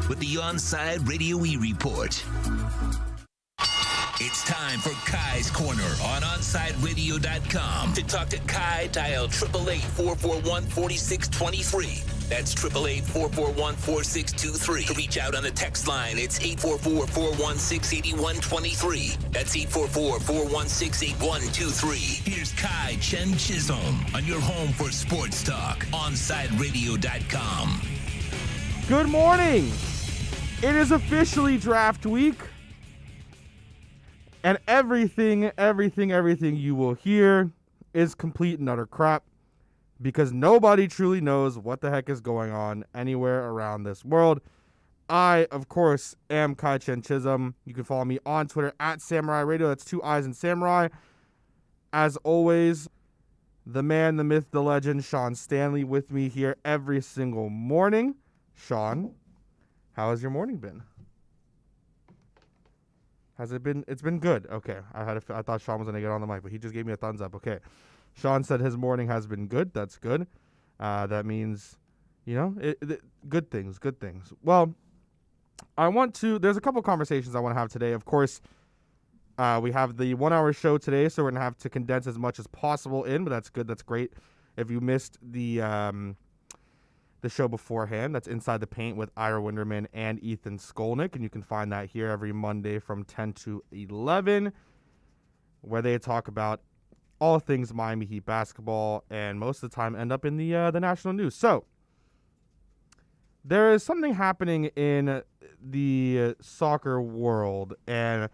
with the Onside Radio E-Report. It's time for Kai's Corner on OnsideRadio.com. To talk to Kai, dial 888-441-4623. That's 888-441-4623. To reach out on the text line, it's 844-416-8123. That's 844-416-8123. Here's Kai Chen Chisholm on your home for sports talk, OnsideRadio.com. Good morning. It is officially draft week. And everything you will hear is complete and utter crap because nobody truly knows what the heck is going on anywhere around this world. I, of course, am Kai Chen Chisholm. You can follow me on Twitter at Samurai Radio. That's 2 I's in Samurai. As always, the man, the myth, the legend, Sean Stanley with me here every single morning. Sean, how has your morning been? Has it been? It's been good. Okay. I thought Sean was going to get on the mic, but he just gave me a thumbs up. Okay. Sean said his morning has been good. That's good. That means, good things. Well, there's a couple conversations I want to have today. Of course, we have the 1 hour show today, so we're going to have to condense as much as possible in, but that's good. That's great. If you missed the show beforehand, that's Inside the Paint with Ira Winderman and Ethan Skolnick, and you can find that here every Monday from 10 to 11, where they talk about all things Miami Heat basketball, and most of the time end up in the national news. So there is something happening in the soccer world, and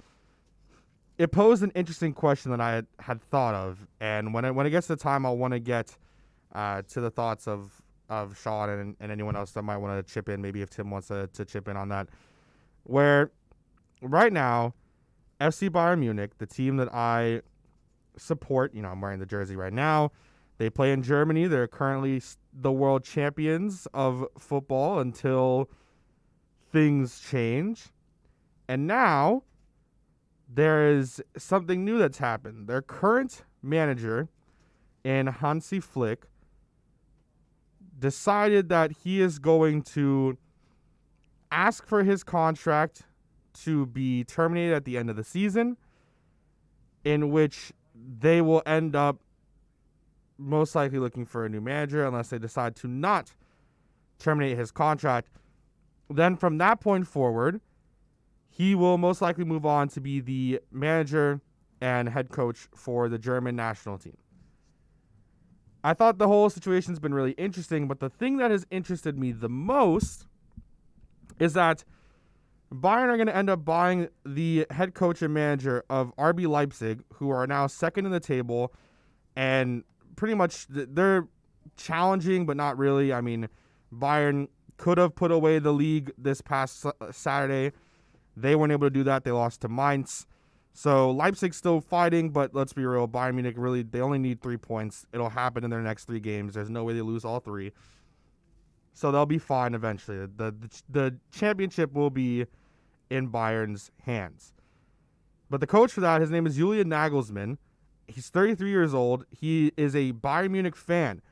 it posed an interesting question that I had thought of, and when it gets to the time, I'll want to get to the thoughts of Sean and anyone else that might want to chip in, maybe if Tim wants to chip in on that, where right now, FC Bayern Munich, the team that I support, I'm wearing the jersey right now, they play in Germany. They're currently the world champions of football until things change. And now there is something new that's happened. Their current manager in Hansi Flick decided that he is going to ask for his contract to be terminated at the end of the season, in which they will end up most likely looking for a new manager unless they decide to not terminate his contract. Then from that point forward, he will most likely move on to be the manager and head coach for the German national team. I thought the whole situation's been really interesting, but the thing that has interested me the most is that Bayern are going to end up buying the head coach and manager of RB Leipzig, who are now second in the table, and pretty much they're challenging, but not really. I mean, Bayern could have put away the league this past Saturday. They weren't able to do that. They lost to Mainz. So Leipzig's still fighting, but let's be real, Bayern Munich they only need 3 points. It'll happen in their next 3 games. There's no way they lose all 3. So they'll be fine eventually. The championship will be in Bayern's hands. But the coach for that, his name is Julian Nagelsmann. He's 33 years old. He is a Bayern Munich fan.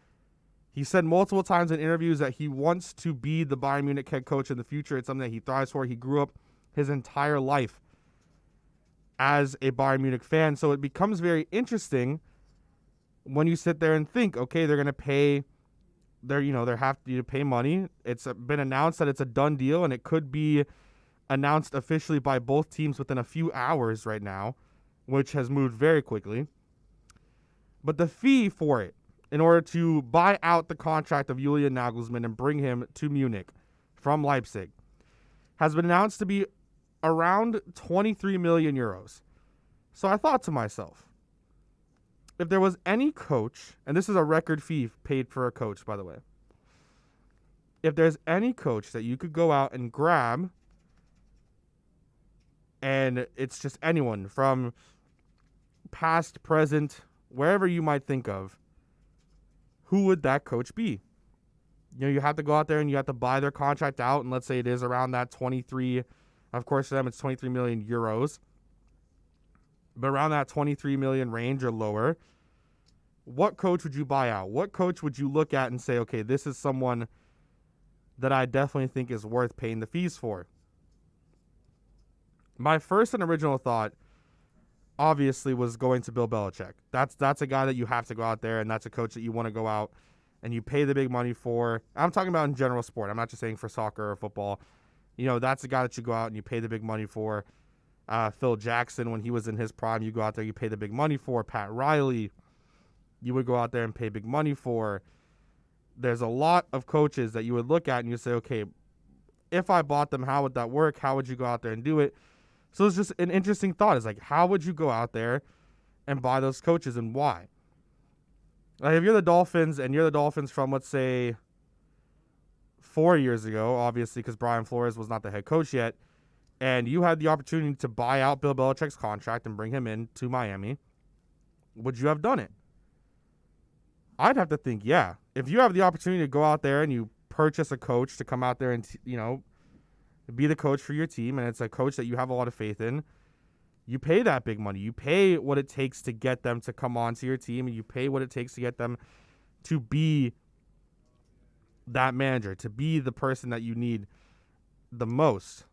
He said multiple times in interviews that he wants to be the Bayern Munich head coach in the future. It's something that he thrives for. He grew up his entire life as a Bayern Munich fan. So it becomes very interesting when you sit there and think, okay, they're going to pay, they have to pay money. It's been announced that it's a done deal, and it could be announced officially by both teams within a few hours right now, which has moved very quickly. But the fee for it, in order to buy out the contract of Julian Nagelsmann and bring him to Munich from Leipzig, has been announced to be around 23 million euros. So I thought to myself, if there was any coach, and this is a record fee paid for a coach, by the way, if there's any coach that you could go out and grab, and it's just anyone from past, present, wherever you might think of, who would that coach be? You have to go out there and you have to buy their contract out, and let's say it is around that 23. Of course, for them, it's 23 million euros. But around that 23 million range or lower, what coach would you buy out? What coach would you look at and say, okay, this is someone that I definitely think is worth paying the fees for. My first and original thought, obviously, was going to Bill Belichick. That's a guy that you have to go out there, and that's a coach that you want to go out and you pay the big money for. I'm talking about in general sport. I'm not just saying for soccer or football. That's a guy that you go out and you pay the big money for. Phil Jackson, when he was in his prime, you go out there, you pay the big money for. Pat Riley, you would go out there and pay big money for. There's a lot of coaches that you would look at and you say, okay, if I bought them, how would that work? How would you go out there and do it? So it's just an interesting thought. It's like, how would you go out there and buy those coaches and why? Like, if you're the Dolphins and you're the Dolphins from, let's say, 4 years ago, obviously, because Brian Flores was not the head coach yet, and you had the opportunity to buy out Bill Belichick's contract and bring him in to Miami, would you have done it? I'd have to think, yeah. If you have the opportunity to go out there and you purchase a coach to come out there and, be the coach for your team, and it's a coach that you have a lot of faith in, you pay that big money. You pay what it takes to get them to come on to your team, and you pay what it takes to get them to be that manager, to be the person that you need the most.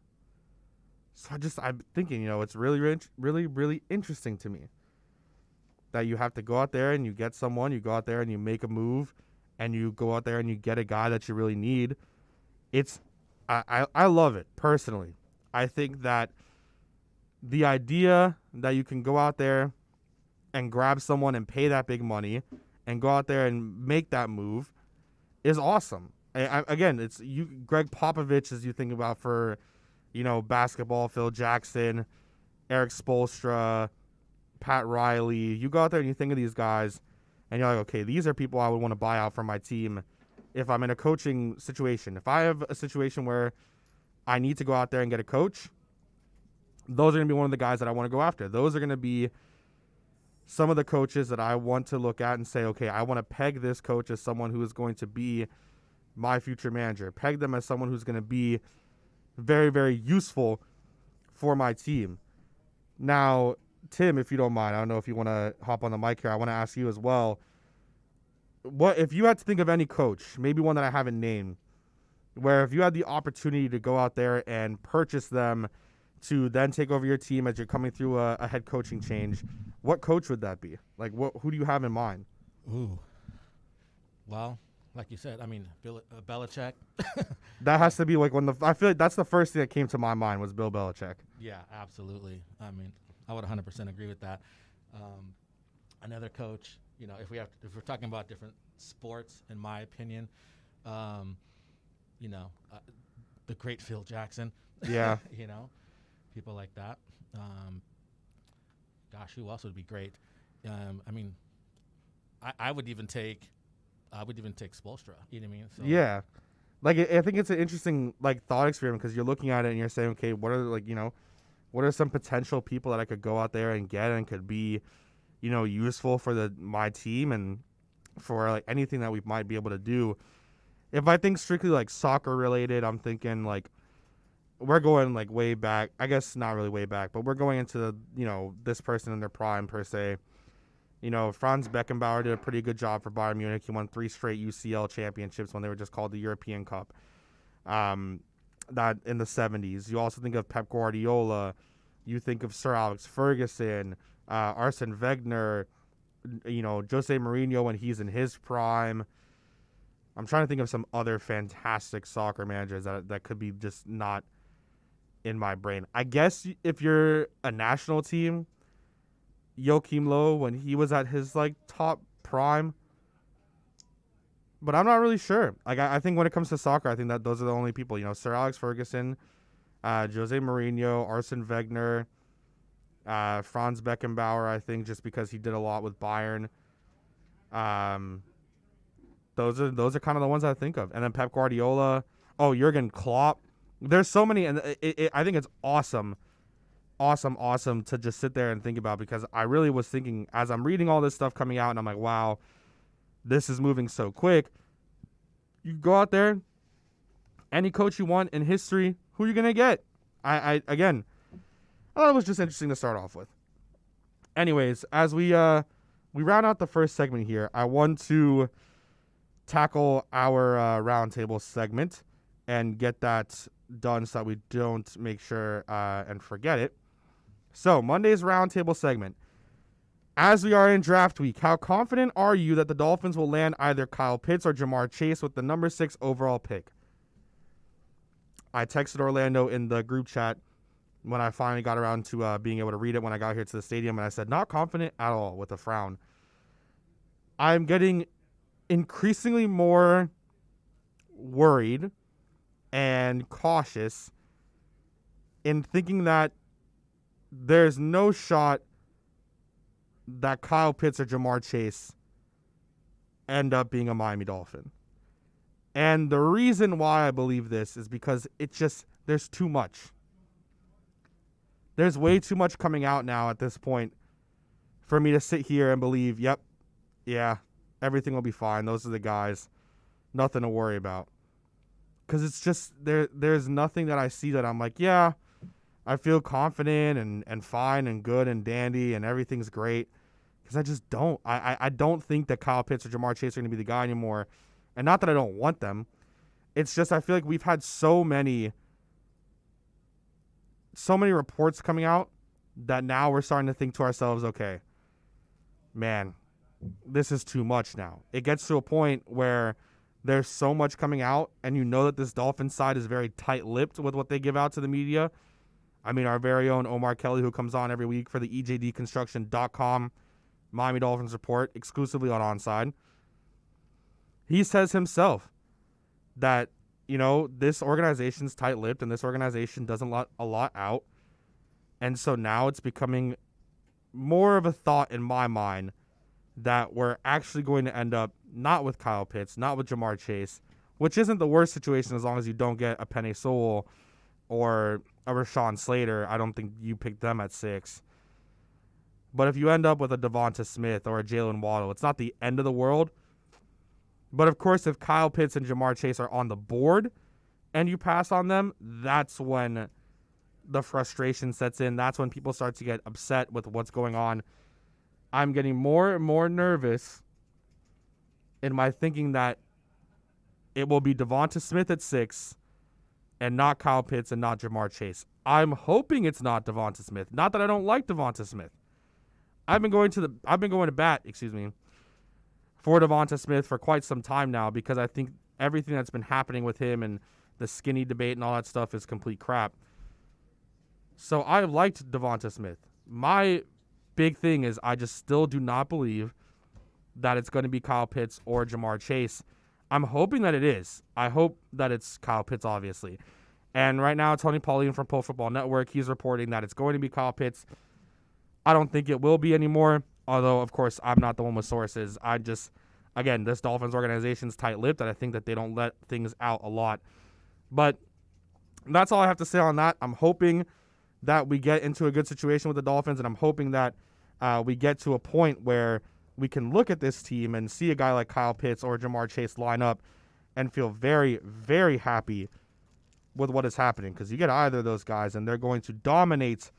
So I'm thinking, it's really, really, really interesting to me that you have to go out there and you get someone, you go out there and you make a move, and you go out there and you get a guy that you really need. I love it, personally. I think that the idea that you can go out there and grab someone and pay that big money and go out there and make that move is awesome. Again, it's you, Greg Popovich, as you think about for, basketball, Phil Jackson, Eric Spoelstra, Pat Riley. You go out there and you think of these guys and you're like, okay, these are people I would want to buy out from my team if I'm in a coaching situation. If I have a situation where I need to go out there and get a coach, those are going to be one of the guys that I want to go after. Those are going to be some of the coaches that I want to look at and say, okay, I want to peg this coach as someone who is going to be my future manager. Peg them as someone who's going to be very, very useful for my team. Now, Tim, if you don't mind, I don't know if you want to hop on the mic here. I want to ask you as well. What if you had to think of any coach, maybe one that I haven't named, where if you had the opportunity to go out there and purchase them to then take over your team as you're coming through a head coaching change, what coach would that be? Like, who do you have in mind? Ooh. Well, like you said, Belichick. That has to be like I feel like that's the first thing that came to my mind was Bill Belichick. Yeah, absolutely. I would 100% agree with that. Another coach, if we're talking about different sports, in my opinion, the great Phil Jackson. Yeah. People like that. Gosh, who else would be great? I would even take Spoelstra. You know what I mean? So, yeah. Like, I think it's an interesting thought experiment because you're looking at it and you're saying, okay, what are some potential people that I could go out there and get and could be, useful for my team and for anything that we might be able to do. If I think strictly soccer related, I'm thinking we're going way back. I guess not really way back, but we're going into this person in their prime per se. Franz Beckenbauer did a pretty good job for Bayern Munich. He won 3 straight UCL championships when they were just called the European Cup. That in the 70s. You also think of Pep Guardiola. You think of Sir Alex Ferguson, Arsene Wenger, Jose Mourinho when he's in his prime. I'm trying to think of some other fantastic soccer managers that could be just not in my brain. I guess if you're a national team, Joachim Low when he was at his top prime. But I'm not really sure. I think when it comes to soccer, I think that those are the only people. Sir Alex Ferguson, Jose Mourinho, Arsene Wenger, Franz Beckenbauer. I think just because he did a lot with Bayern. Those are kind of the ones I think of. And then Pep Guardiola. Oh, Jurgen Klopp. There's so many, and I think it's awesome to just sit there and think about because I really was thinking as I'm reading all this stuff coming out, and I'm like, wow. This is moving so quick. You go out there, any coach you want in history, who are you going to get? I thought it was just interesting to start off with. Anyways, as we round out the first segment here, I want to tackle our roundtable segment. and get that done so that we don't make sure and forget it. So, Monday's roundtable segment. As we are in draft week, how confident are you that the Dolphins will land either Kyle Pitts or Jamar Chase with the number 6 overall pick? I texted Orlando in the group chat when I finally got around to being able to read it when I got here to the stadium, and I said, not confident at all, with a frown. I'm getting increasingly more worried and cautious in thinking that there's no shot that Kyle Pitts or Jamar Chase end up being a Miami Dolphin. And the reason why I believe this is because there's too much. There's way too much coming out now at this point for me to sit here and believe, yep, yeah, everything will be fine. Those are the guys. Nothing to worry about. Because it's just, there's nothing that I see that I'm like, yeah, I feel confident and fine and good and dandy and everything's great. Because I just don't. I don't think that Kyle Pitts or Jamar Chase are going to be the guy anymore. And not that I don't want them. It's just I feel like we've had so many reports coming out that now we're starting to think to ourselves, okay, man, this is too much now. It gets to a point where there's so much coming out, and you know that this Dolphins side is very tight-lipped with what they give out to the media. I mean, our very own Omar Kelly, who comes on every week for the EJDconstruction.com Miami Dolphins report, exclusively on Onside. He says himself that, this organization's tight-lipped and this organization doesn't let a lot out. And so now it's becoming more of a thought in my mind that we're actually going to end up not with Kyle Pitts, not with Jamar Chase, which isn't the worst situation as long as you don't get a Penei Sewell or a Rashawn Slater. I don't think you picked them at 6. But if you end up with a Devonta Smith or a Jalen Waddle, it's not the end of the world. But, of course, if Kyle Pitts and Jamar Chase are on the board and you pass on them, that's when the frustration sets in. That's when people start to get upset with what's going on. I'm getting more and more nervous in my thinking that it will be Devonta Smith at 6 and not Kyle Pitts and not Jamar Chase. I'm hoping it's not Devonta Smith. Not that I don't like Devonta Smith. I've been going to bat, for Devonta Smith for quite some time now because I think everything that's been happening with him and the skinny debate and all that stuff is complete crap. So I liked Devonta Smith. My big thing is I just still do not believe that it's going to be Kyle Pitts or Jamar Chase. I'm hoping that it is. I hope that it's Kyle Pitts, obviously. And right now, Tony Pauline from Pro Football Network, he's reporting that it's going to be Kyle Pitts. I don't think it will be anymore. Although, of course, I'm not the one with sources. Again, this Dolphins organization's tight-lipped, and I think that they don't let things out a lot. But that's all I have to say on that. I'm hoping that we get into a good situation with the Dolphins, and I'm hoping that we get to a point where we can look at this team and see a guy like Kyle Pitts or Jamar Chase line up and feel very, very happy with what is happening. Because you get either of those guys, and they're going to dominate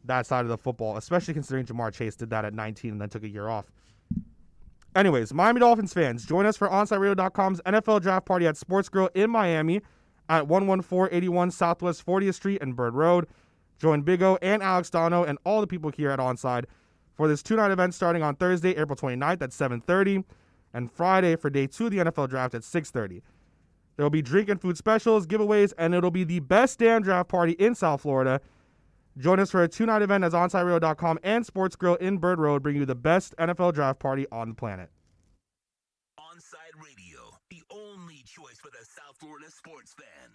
that side of the football, especially considering Jamar Chase did that at 19 and then took a year off. Anyways, Miami Dolphins fans, join us for OnSideRadio.com's NFL Draft Party at Sports Grill in Miami at 11481 Southwest 40th Street and Bird Road. Join Big O and Alex Dono and all the people here at Onside for this 2-night event starting on Thursday, April 29th at 7:30 and Friday for day 2 of the NFL Draft at 6:30. There will be drink and food specials, giveaways, and it'll be the best damn draft party in South Florida. Join us for a 2-night event as OnSideRadio.com and Sports Grill in Bird Road bring you the best NFL draft party on the planet. Onside Radio, the only choice for the South Florida sports fan.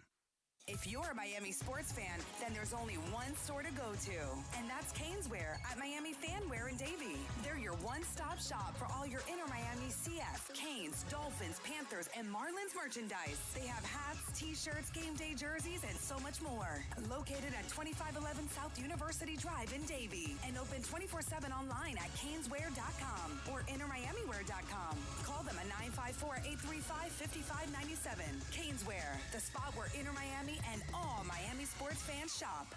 If you're a Miami sports fan, then there's only one store to go to, and that's Caneswear at Miami Fanwear in Davie. They're your one-stop shop for all your inner Miami CF, Canes, Dolphins, Panthers, and Marlins merchandise. They have hats, t-shirts, game day jerseys, and so much more. Located at 2511 South University Drive in Davie, and open 24/7 online at caneswear.com or innermiamiwear.com. Call them at 954-835-5597. Caneswear, the spot where inner Miami and all Miami sports fans shop.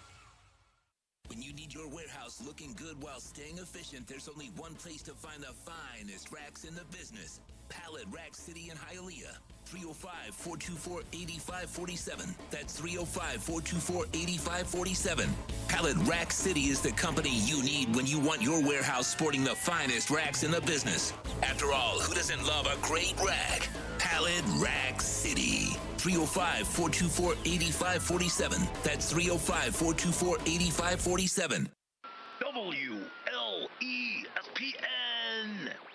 When you need your warehouse looking good while staying efficient, there's only one place to find the finest racks in the business. Pallet Rack City in Hialeah. 305-424-8547. That's 305-424-8547. Pallet Rack City is the company you need when you want your warehouse sporting the finest racks in the business. After all, who doesn't love a great rack? Pallet Rack City. 305-424-8547. That's 305-424-8547. WLESPN.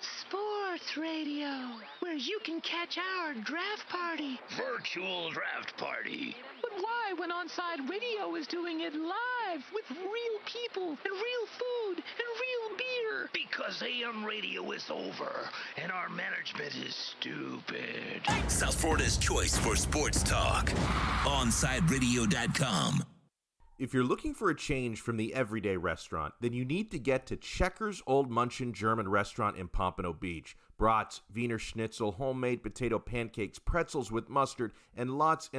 Sports Radio, where you can catch our draft party. Virtual draft party. But why when Onside Radio is doing it live with real people and real food and real beer? Because AM radio is over and our management is stupid. South Florida's choice for sports talk. OnSideRadio.com. If you're looking for a change from the everyday restaurant, then you need to get to Checkers Old Munchin German Restaurant in Pompano Beach. Brats, Wiener Schnitzel, homemade potato pancakes, pretzels with mustard, and lots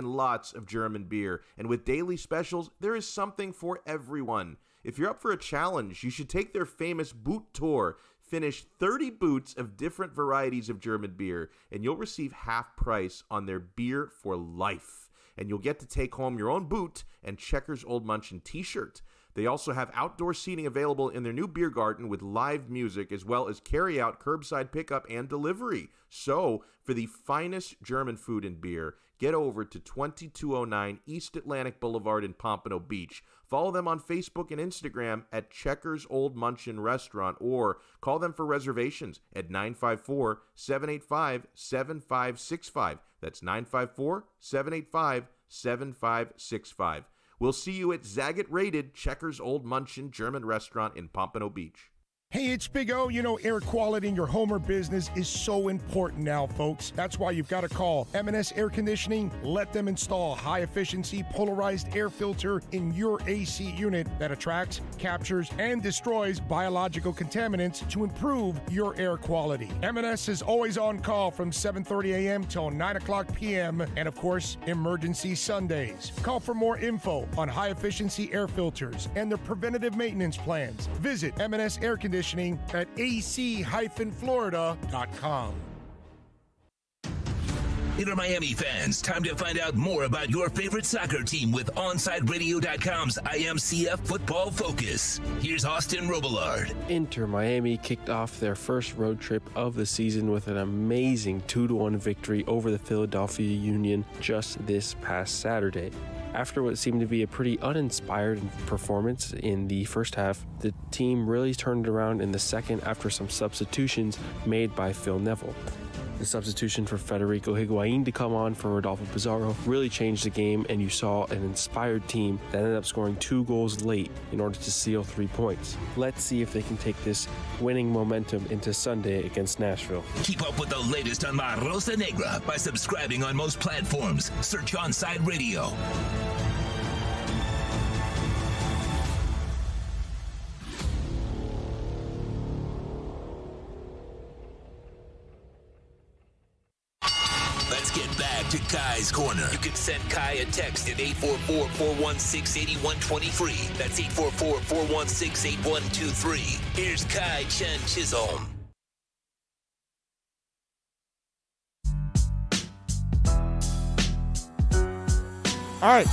of German beer. And with daily specials, there is something for everyone. If you're up for a challenge, you should take their famous boot tour. Finish 30 boots of different varieties of German beer, and you'll receive half price on their beer for life. And you'll get to take home your own boot and Checkers Old Munchin t-shirt. They also have outdoor seating available in their new beer garden with live music, as well as carry-out, curbside pickup, and delivery. So, for the finest German food and beer, get over to 2209 East Atlantic Boulevard in Pompano Beach. Follow them on Facebook and Instagram at Checkers Old Munchin Restaurant, or call them for reservations at 954-785-7565. That's 954-785-7565. We'll see you at Zagat-rated Checkers Old Munchin German Restaurant in Pompano Beach. Hey, it's Big O. You know, air quality in your home or business is so important now, folks. That's why you've got to call M&S Air Conditioning. Let them install a high-efficiency polarized air filter in your AC unit that attracts, captures, and destroys biological contaminants to improve your air quality. M&S is always on call from 7:30 a.m. till 9 o'clock p.m. and, of course, emergency Sundays. Call for more info on high-efficiency air filters and their preventative maintenance plans. Visit M&S Air Conditioning at ac-florida.com. Inter Miami fans, time to find out more about your favorite soccer team with OnSideRadio.com's IMCF Football Focus. Here's Austin Robillard. Inter Miami kicked off their first road trip of the season with an amazing 2-1 victory over the Philadelphia Union just this past Saturday. After what seemed to be a pretty uninspired performance in the first half, the team really turned it around in the second after some substitutions made by Phil Neville. The substitution for Federico Higuain to come on for Rodolfo Pizarro really changed the game, and you saw an inspired team that ended up scoring 2 goals late in order to seal 3 points. Let's see if they can take this winning momentum into Sunday against Nashville. Keep up with the latest on La Rosa Negra by subscribing on most platforms. Search Onside Radio. Let's get back to Kai's Corner. You can send Kai a text at 844-416-8123. That's 844-416-8123. Here's Kai Chen Chisholm. All right.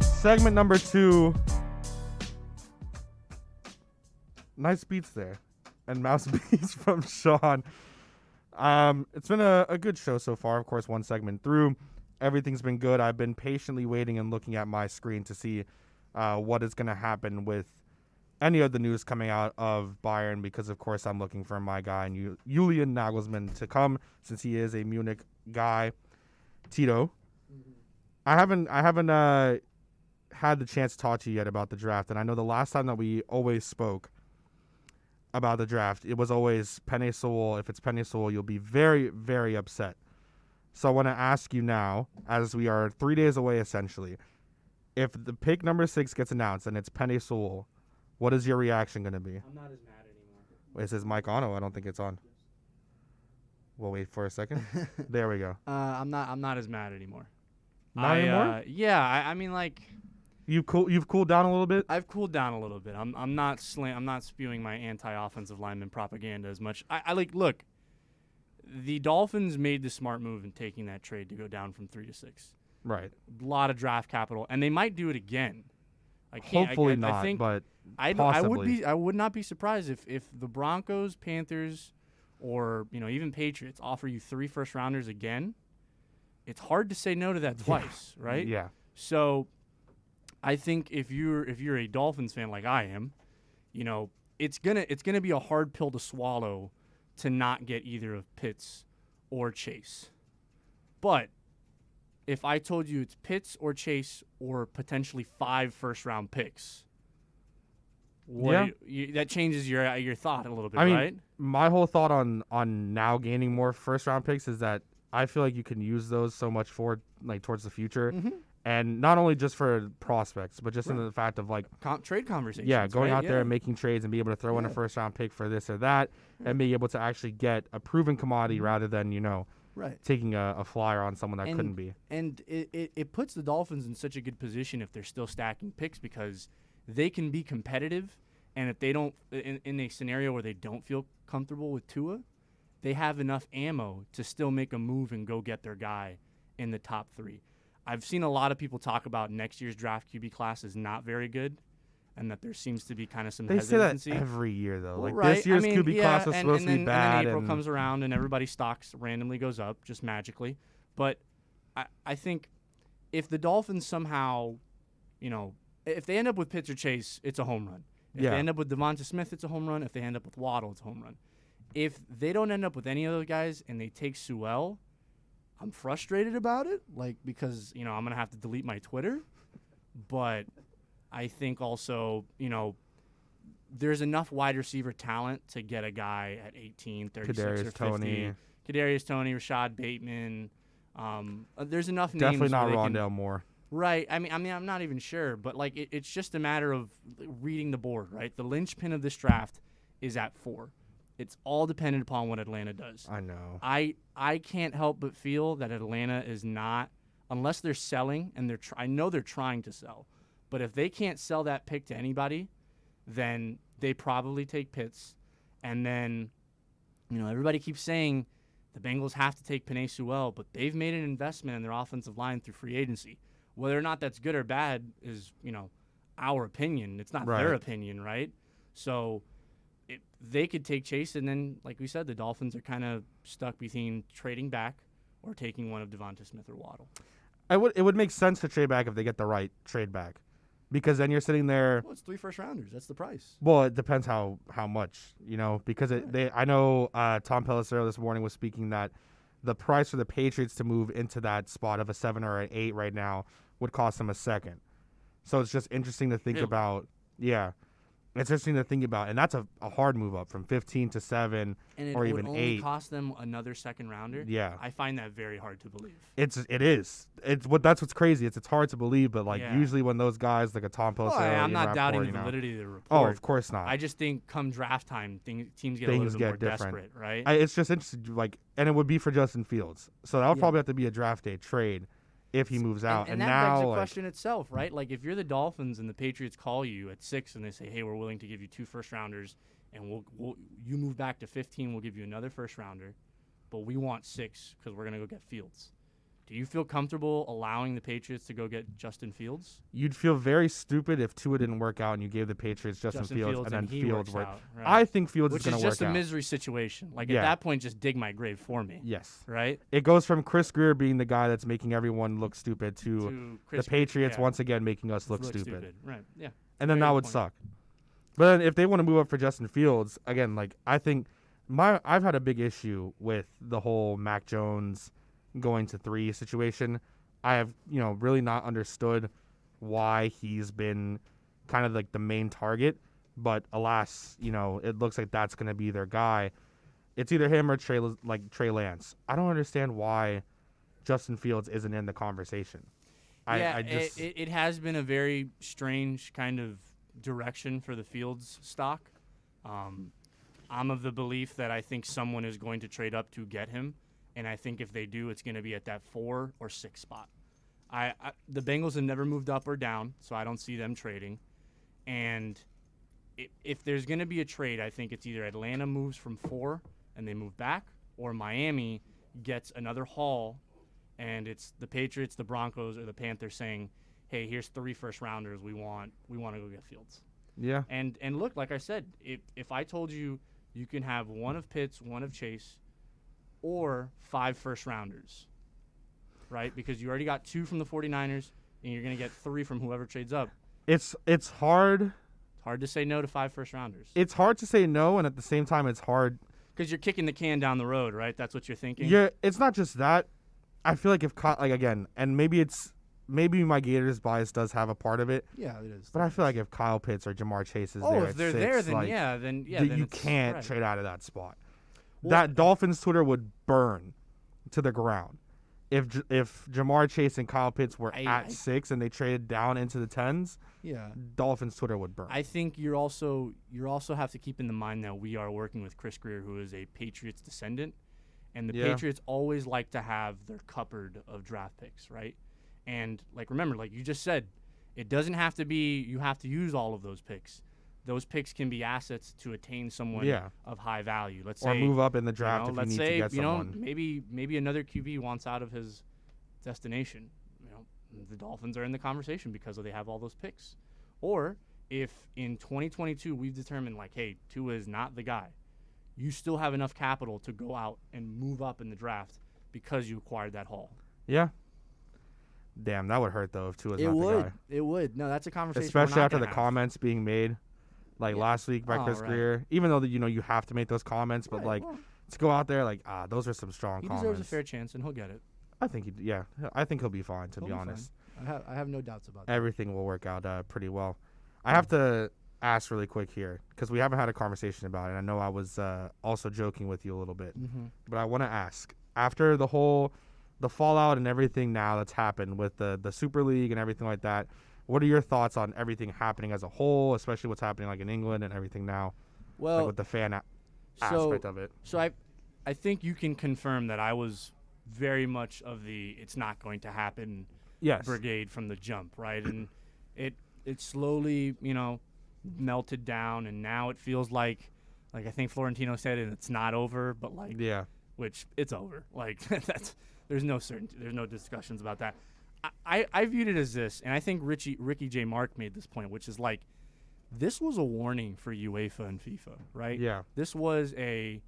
Segment number 2. Nice beats there. And mouse beats from Sean. It's been a good show so far. Of course, one segment through. Everything's been good. I've been patiently waiting and looking at my screen to see what is going to happen with any of the news coming out of Bayern, because, of course, I'm looking for my guy, Julian Nagelsmann, to come, since he is a Munich guy. Tito, I haven't had the chance to talk to you yet about the draft, and I know the last time that we always spoke about the draft, it was always Penny Sewell. If it's Penny Sewell, you'll be very, very upset. So I want to ask you now, as we are 3 days away essentially, if the pick number 6 gets announced and it's Penny Sewell, what is your reaction going to be? I'm not as mad anymore. Is his mic on? Oh, I don't think it's on. We'll wait for a second. There we go. I'm not as mad anymore. Not anymore? Yeah, I mean, like, You've cooled down a little bit? I've cooled down a little bit. I'm not spewing my anti-offensive lineman propaganda as much. I like, look, the Dolphins made the smart move in taking that trade to go down from 3 to 6. Right. A lot of draft capital, and they might do it again. Hopefully not, I think but possibly. I would not be surprised if the Broncos, Panthers, or even Patriots offer you 3 first-rounders again. It's hard to say no to that twice, right? Yeah. So I think if you're a Dolphins fan like I am, it's gonna be a hard pill to swallow to not get either of Pitts or Chase. But if I told you it's Pitts or Chase or potentially 5 first-round picks, that changes your thought a little bit, right? My whole thought on now gaining more first-round picks is that I feel like you can use those so much towards the future. Mm-hmm. And not only just for prospects, but just in the fact of trade conversations. Yeah, going out there and making trades and be able to throw in a first-round pick for this or that, and being able to actually get a proven commodity rather than taking a flyer on someone that couldn't be. And it puts the Dolphins in such a good position if they're still stacking picks because they can be competitive, and if they don't in a scenario where they don't feel comfortable with Tua, they have enough ammo to still make a move and go get their guy in the top 3. I've seen a lot of people talk about next year's draft QB class is not very good, and that there seems to be kind of some hesitancy. They say that every year, though. Well, this year's QB class was supposed to be bad. And then April comes around, and everybody's stocks randomly goes up just magically. But I think if the Dolphins somehow, if they end up with Pitts or Chase, it's a home run. If they end up with Devonta Smith, it's a home run. If they end up with Waddle, it's a home run. If they don't end up with any of those guys and they take Sewell, I'm frustrated about it, because, I'm going to have to delete my Twitter. But I think also, there's enough wide receiver talent to get a guy at 18, 36, or 50. Kadarius Toney, Rashad Bateman. There's enough names. Definitely not Rondale Moore. Right. I mean, I'm not even sure. But, it's just a matter of reading the board, right? The linchpin of this draft is at 4. It's all dependent upon what Atlanta does. I know. I can't help but feel that Atlanta is not, unless they're selling, and I know they're trying to sell, but if they can't sell that pick to anybody, then they probably take Pitts. And then, everybody keeps saying the Bengals have to take Penei Sewell, but they've made an investment in their offensive line through free agency. Whether or not that's good or bad is, our opinion. It's not their opinion, right? So they could take Chase, and then, like we said, the Dolphins are kind of stuck between trading back or taking one of Devonta Smith or Waddle. It would make sense to trade back if they get the right trade back, because then you're sitting there. Well, it's 3 first-rounders. That's the price. Well, it depends how much, because I know Tom Pelissero this morning was speaking that the price for the Patriots to move into that spot of a 7 or an 8 right now would cost them a second. So it's just interesting to think about. Yeah. It's interesting to think about, and that's a hard move up from 15 to 7 or even 8. And it would only cost them another second rounder. Yeah, I find that very hard to believe. It is. That's what's crazy. It's hard to believe, but usually when those guys like a Tom Pelissero, I'm not doubting the validity of the report. Oh, of course not. I just think come draft time, teams get a little bit more desperate, right? It's just interesting, and it would be for Justin Fields, so that would probably have to be a draft day trade if he moves out. And that now, begs the question itself, right? If you're the Dolphins and the Patriots call you at 6 and they say, hey, we're willing to give you 2 first-rounders, and you move back to 15, we'll give you another first-rounder, but we want 6 because we're going to go get Fields. Do you feel comfortable allowing the Patriots to go get Justin Fields? You'd feel very stupid if Tua didn't work out and you gave the Patriots Justin Fields and then Fields worked out. Right. I think Fields is going to work out. Which is just a misery situation. At that point, just dig my grave for me. Yes. Right? It goes from Chris Greer being the guy that's making everyone look stupid to the Patriots once again making us look stupid. Right, yeah. And then that would suck. But then if they want to move up for Justin Fields, again, I think I've had a big issue with the whole Mac Jones going to 3 situation. I have, really not understood why he's been kind of the main target, but alas, it looks like that's going to be their guy. It's either him or Trey Lance. I don't understand why Justin Fields isn't in the conversation. It has been a very strange kind of direction for the Fields stock. I'm of the belief that I think someone is going to trade up to get him. And I think if they do, it's going to be at that 4 or 6 spot. The Bengals have never moved up or down, so I don't see them trading. And if there's going to be a trade, I think it's either Atlanta moves from 4 and they move back, or Miami gets another haul, and it's the Patriots, the Broncos, or the Panthers saying, "Hey, here's 3 first-rounders. We want to go get Fields." Yeah. And look, like I said, if I told you you can have one of Pitts, one of Chase, or 5 first-rounders, right? Because you already got 2 from the 49ers, and you're going to get 3 from whoever trades up. It's hard. It's hard to say no to 5 first-rounders. It's hard to say no, and at the same time, it's hard. Because you're kicking the can down the road, right? That's what you're thinking? Yeah, it's not just that. I feel like and maybe my Gators bias does have a part of it. Yeah, it is. But I feel like if Kyle Pitts or Jamar Chase is there if at they're 6, there, then like, then you it's can't right. trade out of that spot. Well, that Dolphins Twitter would burn to the ground if Jamar Chase and Kyle Pitts were at 6 and they traded down into the 10s. Yeah, Dolphins Twitter would burn. I think you also have to keep in the mind that we are working with Chris Greer, who is a Patriots descendant, and the Patriots always like to have their cupboard of draft picks, right? And remember, like you just said, it doesn't have to be you have to use all of those picks. Those picks can be assets to attain someone of high value. Let's say, or move up in the draft if let's you need say, to get someone. Maybe another QB wants out of his destination. The Dolphins are in the conversation because they have all those picks. Or if in 2022 we've determined hey, Tua is not the guy, you still have enough capital to go out and move up in the draft because you acquired that haul. Yeah. Damn, that would hurt though if Tua's not the guy. It would. No, that's a conversation. Especially after the comments being made, last week by Chris right. Greer. Even though you have to make those comments, but to go out there those are some strong comments. He deserves a fair chance, and he'll get it. I think he'll be fine. To be honest, I have no doubts about that. Everything will work out pretty well. I have to ask really quick here because we haven't had a conversation about it. I know I was also joking with you a little bit, but I want to ask after the fallout and everything now that's happened with the Super League and everything like that. What are your thoughts on everything happening as a whole, especially what's happening in England and everything now? Well, with the fan aspect of it. So I think you can confirm that I was very much of the it's not going to happen brigade from the jump, right? And it slowly, melted down, and now it feels like I think Florentino said it, it's not over, but which it's over. There's no certainty. There's no discussions about that. I viewed it as this, and I think Ricky J. Mark made this point, which is this was a warning for UEFA and FIFA, right? Yeah. This was a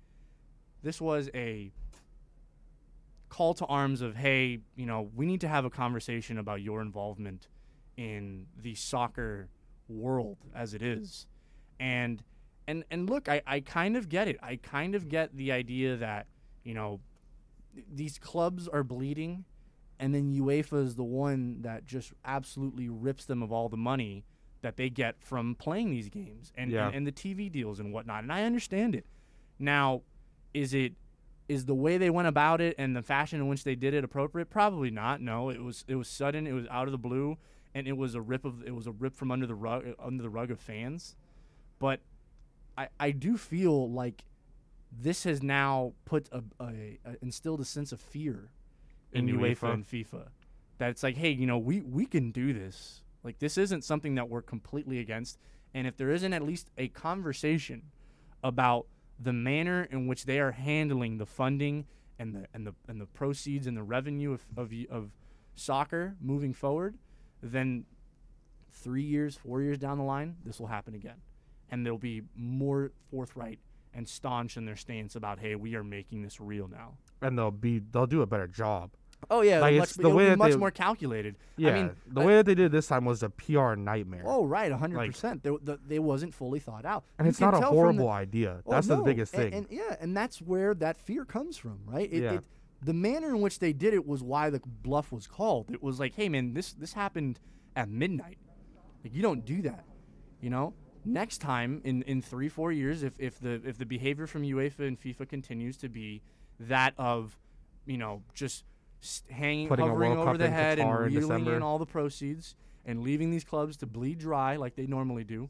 call to arms of, hey, we need to have a conversation about your involvement in the soccer world as it is. And look, I kind of get it. I kind of get the idea that, these clubs are bleeding, and then UEFA is the one that just absolutely rips them of all the money that they get from playing these games and the TV deals and whatnot. And I understand it. Now, is the way they went about it and the fashion in which they did it appropriate? Probably not. No, it was sudden. It was out of the blue, and it was a rip from under the rug of fans. But I do feel like this has now instilled a sense of fear in UEFA and FIFA, that it's hey, we can do this. This isn't something that we're completely against. And if there isn't at least a conversation about the manner in which they are handling the funding and the proceeds and the revenue of soccer moving forward, then 3 years, 4 years down the line, this will happen again, and they'll be more forthright and staunch in their stance about, hey, we are making this real now. And they'll do a better job. Oh yeah, it'll be much more calculated. Yeah, I mean, the way that they did this time was a PR nightmare. Oh right, 100%. They wasn't fully thought out, and it's not a horrible idea. That's the biggest thing. And that's where that fear comes from, right? The manner in which they did it was why the bluff was called. It was hey man, this happened at midnight. You don't do that, Next time in 3-4 years, if the behavior from UEFA and FIFA continues to be that of, just hovering over the head and reeling in all the proceeds and leaving these clubs to bleed dry like they normally do,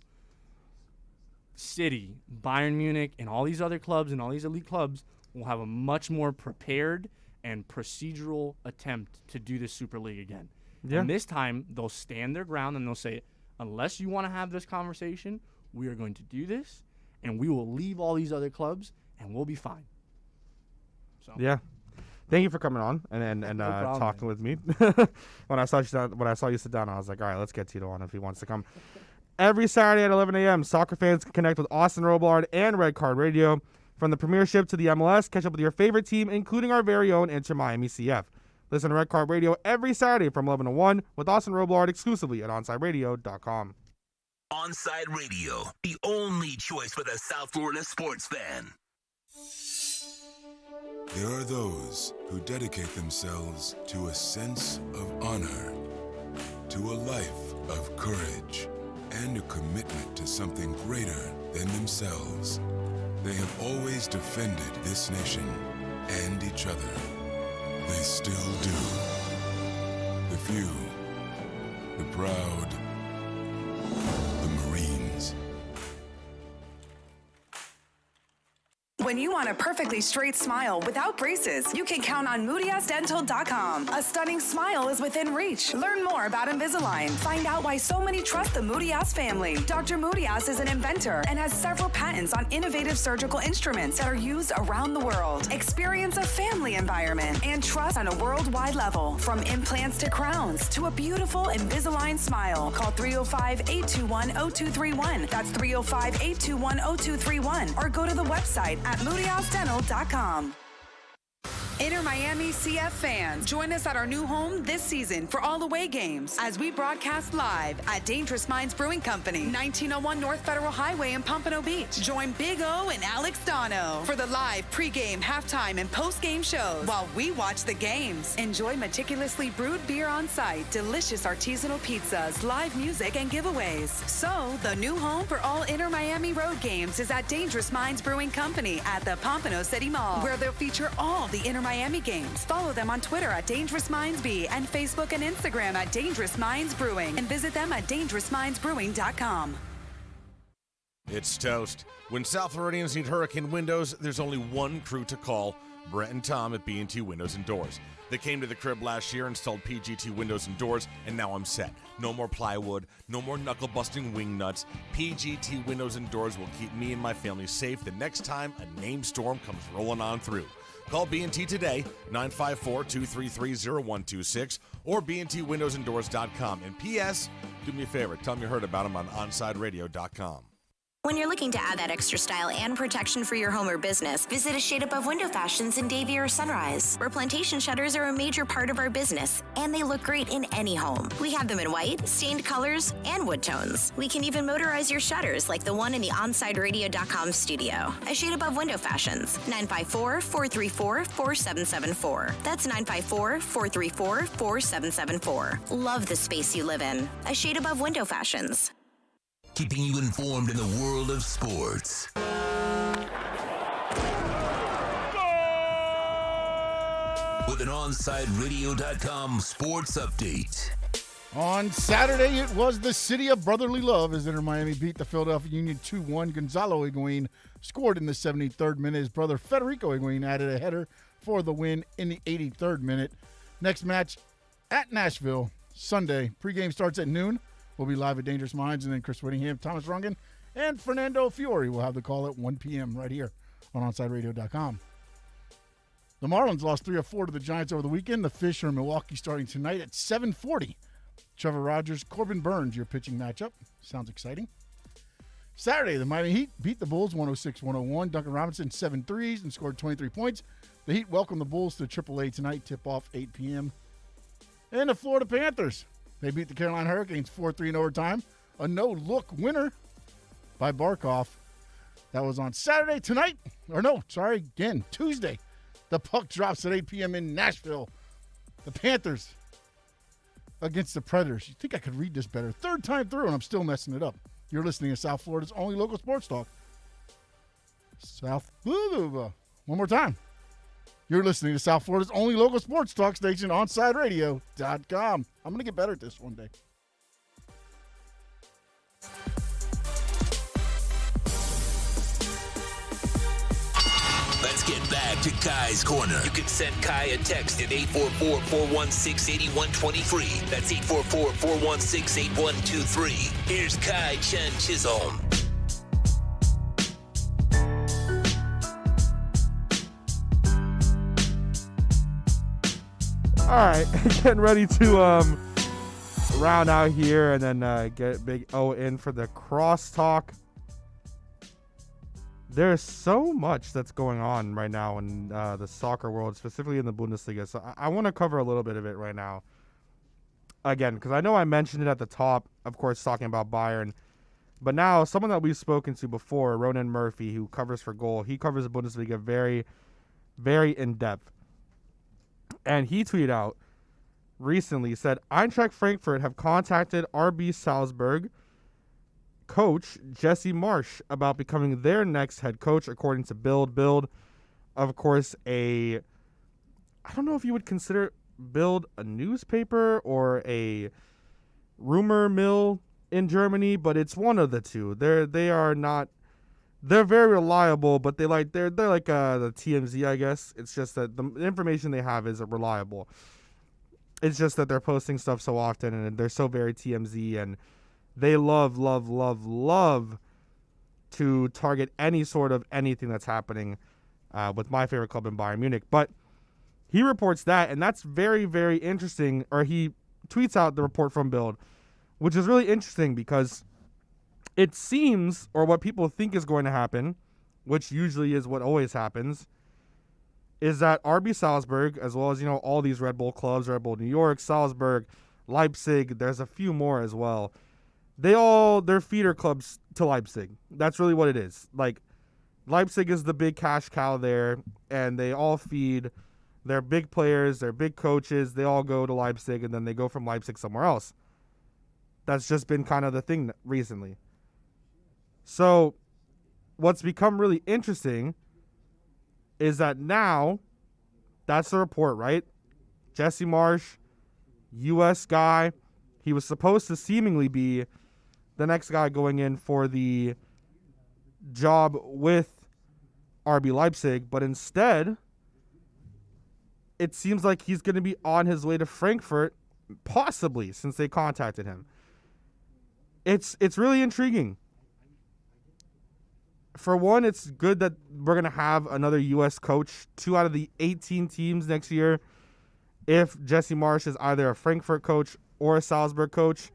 City, Bayern Munich, and all these other clubs and all these elite clubs will have a much more prepared and procedural attempt to do this Super League again. Yeah. And this time they'll stand their ground and they'll say, unless you want to have this conversation, we are going to do this, and we will leave all these other clubs, and we'll be fine. So Yeah. Thank you for coming on and problem, talking with me. When I saw you sit down, I was like, all right, let's get Tito on if he wants to come. Every Saturday at 11 a.m., soccer fans can connect with Austin Robillard and Red Card Radio. From the Premiership to the MLS, catch up with your favorite team, including our very own Inter Miami CF. Listen to Red Card Radio every Saturday from 11 to 1 with Austin Robillard exclusively at OnsideRadio.com. Onside Radio, the only choice for the South Florida sports fan. There are those who dedicate themselves to a sense of honor, to a life of courage, and a commitment to something greater than themselves. They have always defended this nation and each other. They still do. The few, the proud, the Marines. When you want a perfectly straight smile without braces, you can count on MoodyAsDental.com. A stunning smile is within reach. Learn more about Invisalign. Find out why so many trust the Moody Ass family. Dr. Moody Ass is an inventor and has several patents on innovative surgical instruments that are used around the world. Experience a family environment and trust on a worldwide level. From implants to crowns to a beautiful Invisalign smile. Call 305-821-0231. That's 305-821-0231. Or go to the website at MoodyAsDental.com. Inter Miami CF fans, join us at our new home this season for all away games as we broadcast live at Dangerous Minds Brewing Company, 1901 North Federal Highway in Pompano Beach. Join Big O and Alex Dono for the live pregame, halftime, and postgame shows while we watch the games. Enjoy meticulously brewed beer on site, delicious artisanal pizzas, live music, and giveaways. So, the new home for all Inter Miami road games is at Dangerous Minds Brewing Company at the Pompano City Mall, where they'll feature all the Inter Miami games. Follow them on Twitter at Dangerous Minds B and Facebook and Instagram at Dangerous Minds Brewing, and visit them at dangerousmindsbrewing.com. It's toast. When South Floridians need hurricane windows, there's only one crew to call, Brett and Tom at B&T Windows and Doors. They came to the crib last year, installed PGT windows and doors, and now I'm set. No more plywood, no more knuckle-busting wing nuts. PGT windows and doors will keep me and my family safe the next time a named storm comes rolling on through. Call B&T today, 954-233-0126, or bntwindowsanddoors.com. And P.S., do me a favor, tell them you heard about them on OnsideRadio.com. When you're looking to add that extra style and protection for your home or business, visit a Shade Above Window Fashions in Davie or Sunrise, where plantation shutters are a major part of our business, and they look great in any home. We have them in white, stained colors, and wood tones. We can even motorize your shutters like the one in the OnsideRadio.com studio. A Shade Above Window Fashions, 954-434-4774. That's 954-434-4774. Love the space you live in. A Shade Above Window Fashions. Keeping you informed in the world of sports. With an OnsideRadio.com sports update. On Saturday, it was the city of brotherly love as Inter Miami beat the Philadelphia Union 2-1. Gonzalo Higuain scored in the 73rd minute. His brother Federico Higuain added a header for the win in the 83rd minute. Next match at Nashville, Sunday. Pregame starts at noon. We'll be live at Dangerous Minds, and then Chris Whittingham, Thomas Rungan, and Fernando Fiore will have the call at 1 p.m. right here on OnsideRadio.com. The Marlins lost 3-4 to the Giants over the weekend. The Fish are in Milwaukee starting tonight at 7:40. Trevor Rogers, Corbin Burns, your pitching matchup. Sounds exciting. Saturday, the Miami Heat beat the Bulls 106-101. Duncan Robinson 7 threes and scored 23 points. The Heat welcome the Bulls to AAA tonight, tip-off 8 p.m. And the Florida Panthers, they beat the Carolina Hurricanes 4-3 in overtime. A no-look winner by Barkov. That was on Saturday. Tonight, Tuesday. The puck drops at 8 p.m. in Nashville. The Panthers against the Predators. You'd think I could read this better. Third time through, and I'm still messing it up. You're listening to South Florida's only local sports talk. One more time. You're listening to South Florida's only local sports talk station, OnsideRadio.com. I'm going to get better at this one day. Let's get back to Kai's Corner. You can send Kai a text at 844-416-8123. That's 844-416-8123. Here's Kai Chen Chisholm. right, getting ready to round out here and then get Big O in for the crosstalk. There's so much that's going on right now in the soccer world, specifically in the Bundesliga. So I want to cover a little bit of it right now. Again, because I know I mentioned it at the top, of course, talking about Bayern. But now, someone that we've spoken to before, Ronan Murphy, who covers for Goal, he covers the Bundesliga very, very in-depth. And he tweeted out recently, said, Eintracht Frankfurt have contacted RB Salzburg coach Jesse Marsch about becoming their next head coach, according to Bild. Bild, of course, I don't know if you would consider Bild a newspaper or a rumor mill in Germany, but it's one of the two. They're very reliable, but they're like the TMZ, I guess. It's just that the information they have isn't reliable. It's just that they're posting stuff so often and they're so very TMZ, and they love to target any sort of anything that's happening with my favorite club in Bayern Munich. But he reports that, and that's very, very interesting. Or he tweets out the report from Bild, which is really interesting because it seems, or what people think is going to happen, which usually is what always happens, is that RB Salzburg, as well as, all these Red Bull clubs, Red Bull New York, Salzburg, Leipzig, there's a few more as well. They're feeder clubs to Leipzig. That's really what it is. Like, Leipzig is the big cash cow there, and they all feed their big players, their big coaches. They all go to Leipzig, and then they go from Leipzig somewhere else. That's just been kind of the thing recently. So what's become really interesting is that now, that's the report, right? Jesse Marsch, U.S. guy. He was supposed to seemingly be the next guy going in for the job with RB Leipzig, but instead, it seems like he's going to be on his way to Frankfurt, possibly, since they contacted him. It's really intriguing. For one, it's good that we're going to have another U.S. coach, 2 out of the 18 teams next year. If Jesse Marsch is either a Frankfurt coach or a Salzburg coach,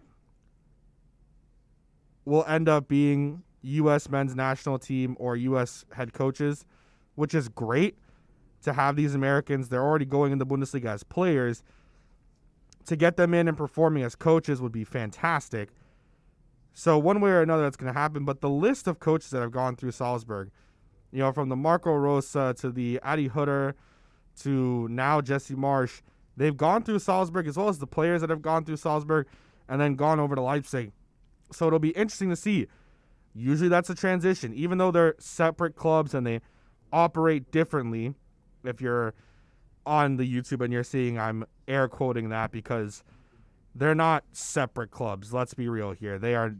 will end up being U.S. men's national team or U.S. head coaches, which is great to have these Americans. They're already going in the Bundesliga as players. To get them in and performing as coaches would be fantastic. So one way or another, that's going to happen. But the list of coaches that have gone through Salzburg, from the Marco Rosa to the Adi Hutter to now Jesse Marsch, they've gone through Salzburg, as well as the players that have gone through Salzburg and then gone over to Leipzig. So it'll be interesting to see. Usually that's a transition. Even though they're separate clubs and they operate differently, if you're on the YouTube and you're seeing, I'm air quoting that because they're not separate clubs. Let's be real here. They are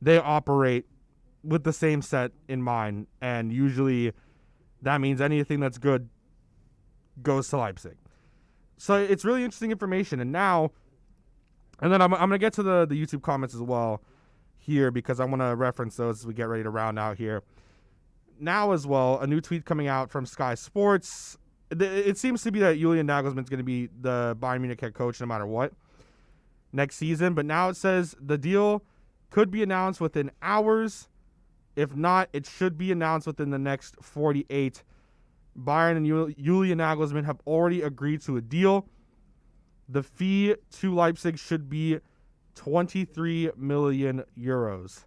they operate with the same set in mind. And usually that means anything that's good goes to Leipzig. So it's really interesting information. And now, and then I'm going to get to the YouTube comments as well here because I want to reference those as we get ready to round out here. Now as well, a new tweet coming out from Sky Sports. It seems to be that Julian Nagelsmann's going to be the Bayern Munich head coach no matter what next season. But now it says the deal could be announced within hours. If not, it should be announced within the next 48. Bayern and Julian Nagelsmann have already agreed to a deal. The fee to Leipzig should be 23 million euros.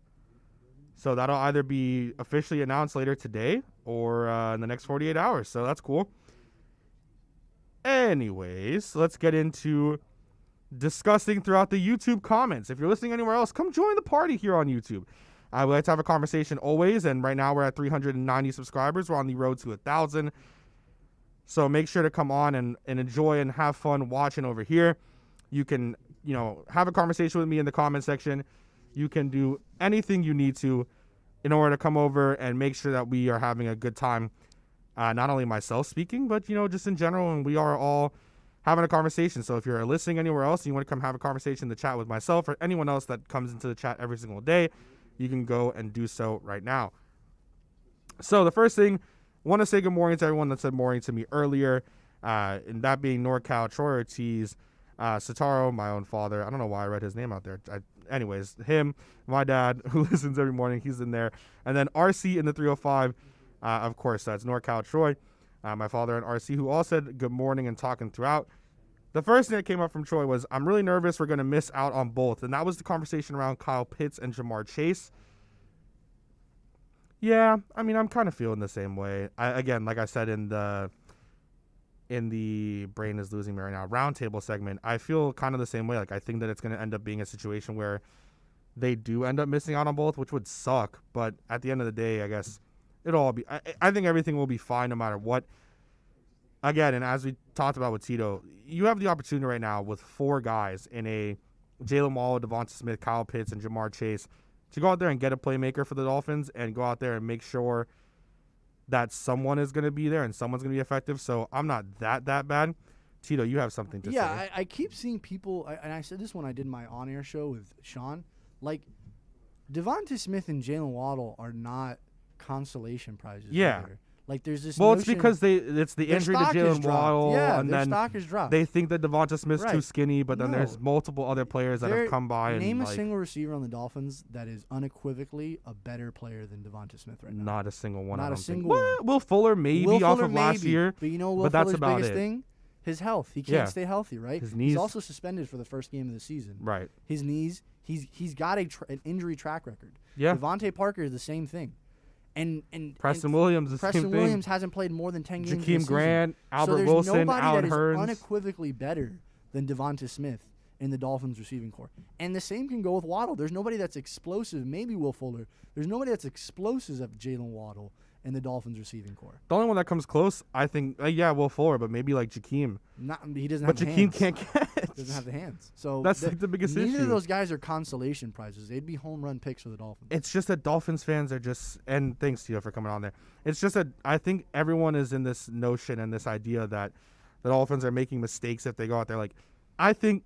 So that'll either be officially announced later today or in the next 48 hours. So that's cool. Anyways, let's get into discussing throughout the YouTube comments. If you're listening anywhere else, come join the party here on YouTube. We like to have a conversation always, and right now we're at 390 subscribers. We're on the road to 1,000. So make sure to come on and enjoy and have fun watching over here. You can, have a conversation with me in the comment section. You can do anything you need to in order to come over and make sure that we are having a good time. Not only myself speaking, but, just in general, and we are all having a conversation. So if you're listening anywhere else and you want to come have a conversation in the chat with myself or anyone else that comes into the chat every single day, you can go and do so right now. So the first thing, want to say good morning to everyone that said morning to me earlier. and that being NorCal, Troy Ortiz, Sataro, my own father. I don't know why I read his name out there. Anyways, him, my dad, who listens every morning, he's in there. And then RC in the 305, of course, that's NorCal, Troy, my father and RC, who all said good morning and talking throughout. The first thing that came up from Troy was, I'm really nervous we're going to miss out on both. And that was the conversation around Kyle Pitts and Jamar Chase. Yeah, I mean, I'm kind of feeling the same way. Again, like I said in the Brain is Losing Me Right Now roundtable segment, I feel kind of the same way. Like, I think that it's going to end up being a situation where they do end up missing out on both, which would suck. But at the end of the day, I guess it'll all be, I think everything will be fine no matter what. Again, and as we talked about with Tito, you have the opportunity right now with 4 guys in a Jalen Waddle, Devonta Smith, Kyle Pitts, and Jamar Chase to go out there and get a playmaker for the Dolphins and go out there and make sure that someone is going to be there and someone's going to be effective. So I'm not that bad. Tito, you have something to say. Yeah, I keep seeing people, and I said this when I did my on-air show with Sean, like Devonta Smith and Jalen Waddle are not consolation prizes. Yeah. Either. Like there's this Well, notion, it's because it's the injury to Jalen Waddle, and their then stock is dropped. They think that Devonta Smith's too Right. skinny, but then there's multiple other players that have come by. Name and a single receiver on the Dolphins that is unequivocally a better player than Devonta Smith right now. Not a single one. Not I a don't single think. one. Will Fuller maybe Will off Fuller of last maybe, year, but you know Will but that's Fuller's about biggest it. thing? His health. He can't Yeah. stay healthy, right? His knees. He's also suspended for the first game of the season. Right. His knees. He's got an injury track record. Yeah. Devontae Parker is the same thing. And Preston Williams, the Preston same thing. Williams hasn't played more than 10 games. Jakeem this season. Grant, Albert so there's Wilson, nobody Allen that is Hurns. unequivocally better than Devonta Smith in the Dolphins receiving corps. And the same can go with Waddle. There's nobody that's explosive. Maybe Will Fuller. There's nobody that's explosive of Jalen Waddle in the Dolphins receiving corps. The only one that comes close, I think, Will Fuller, but maybe like Jakeem. He doesn't But have the Jakeem hands. can't catch. Doesn't have the hands. So that's like the biggest neither issue. of those guys are consolation prizes. They'd be home run picks for the Dolphins. It's just that Dolphins fans are just, and thanks to you for coming on there. It's just that I think everyone is in this notion and this idea that the Dolphins are making mistakes if they go out there. Like, I think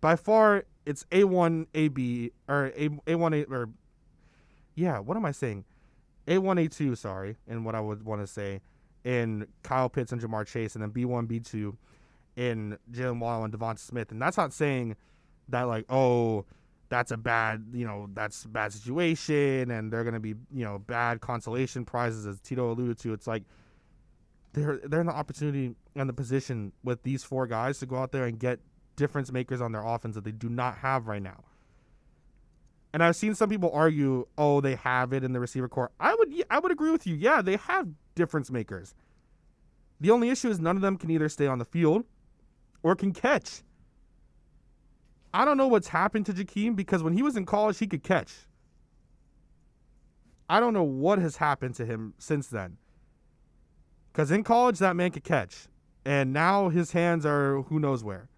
by far it's A1, AB, or A1, or yeah, what am I saying? A1, A2, sorry, and what I would want to say in Kyle Pitts and Jamar Chase, and then B1, B2 in Jalen Waddle and Devonta Smith. And that's not saying that, like, oh, that's a bad, that's a bad situation and they're going to be, bad consolation prizes, as Tito alluded to. It's like they're in the opportunity and the position with these 4 guys to go out there and get difference makers on their offense that they do not have right now. And I've seen some people argue, oh, they have it in the receiver corps. I would agree with you. Yeah, they have difference makers. The only issue is none of them can either stay on the field or can catch. I don't know what's happened to Jakeem, because when he was in college, he could catch. I don't know what has happened to him since then. Because in college, that man could catch. And now his hands are who knows where.